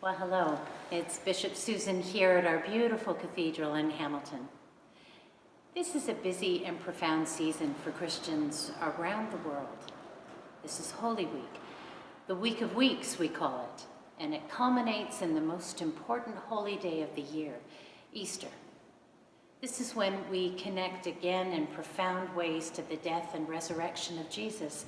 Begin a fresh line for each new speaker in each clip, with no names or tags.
Well, hello. It's Bishop Susan here at our beautiful cathedral in Hamilton. This is a busy and profound season for Christians around the world. This is Holy Week, the week of weeks we call it, and it culminates in the most important holy day of the year, Easter. This is when we connect again in profound ways to the death and resurrection of Jesus,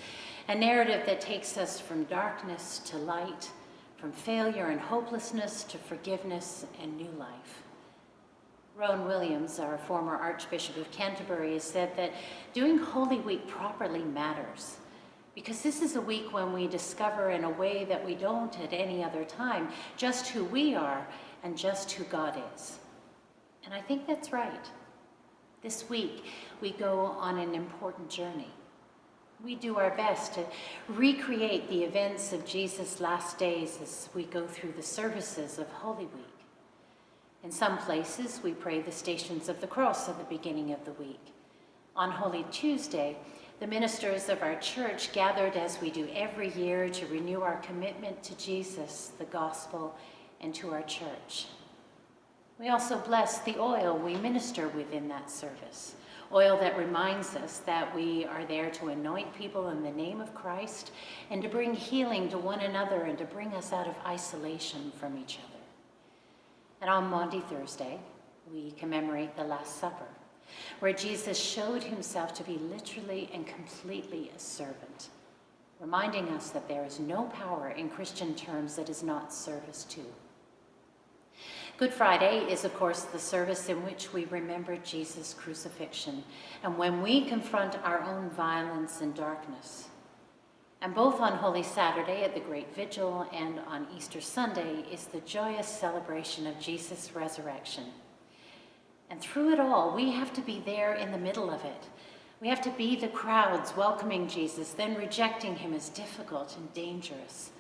a narrative that takes us from darkness to light, from failure and hopelessness to forgiveness and new life. Rowan Williams, our former Archbishop of Canterbury, has said that doing Holy Week properly matters, because this is a week when we discover in a way that we don't at any other time just who we are and just who God is. And I think that's right. This week, we go on an important journey. We do our best to recreate the events of Jesus' last days as we go through the services of Holy Week. In some places, we pray the Stations of the Cross at the beginning of the week. On Holy Tuesday, the ministers of our church gathered as we do every year to renew our commitment to Jesus, the gospel, and to our church. We also bless the oil we minister with in that service, oil that reminds us that we are there to anoint people in the name of Christ and to bring healing to one another and to bring us out of isolation from each other. And on Maundy Thursday, we commemorate the Last Supper, where Jesus showed himself to be literally and completely a servant, reminding us that there is no power in Christian terms that is not service to. Good Friday is, of course, the service in which we remember Jesus' crucifixion and when we confront our own violence and darkness. And both on Holy Saturday at the Great Vigil and on Easter Sunday is the joyous celebration of Jesus' resurrection. And through it all, we have to be there in the middle of it. We have to be the crowds welcoming Jesus, then rejecting him as difficult and dangerous.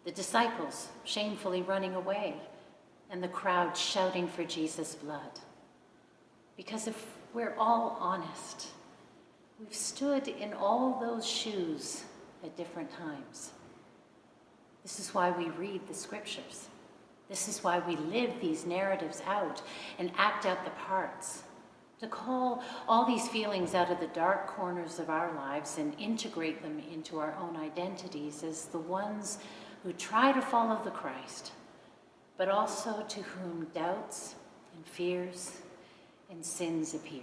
The disciples shamefully running away, and the crowd shouting for Jesus' blood. Because if we're all honest, we've stood in all those shoes at different times. This is why we read the scriptures. This is why we live these narratives out and act out the parts, to call all these feelings out of the dark corners of our lives and integrate them into our own identities as the ones who try to follow the Christ, but also to whom doubts and fears and sins appear.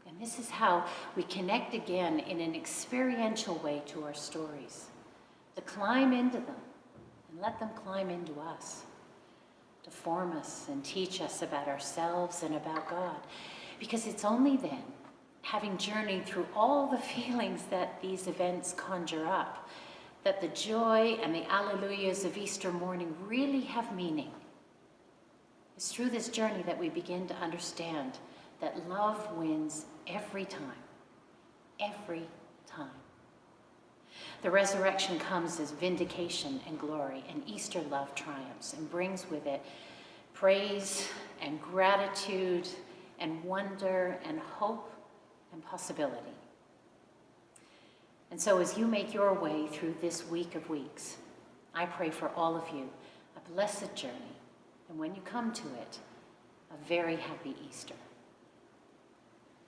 And this is how we connect again in an experiential way to our stories, to climb into them and let them climb into us, to form us and teach us about ourselves and about God. Because it's only then, having journeyed through all the feelings that these events conjure up, that the joy and the alleluias of Easter morning really have meaning. It's through this journey that we begin to understand that love wins every time. Every time. The resurrection comes as vindication and glory, and Easter love triumphs and brings with it praise and gratitude and wonder and hope and possibility. And so as you make your way through this week of weeks, I pray for all of you a blessed journey, and when you come to it, a very happy Easter.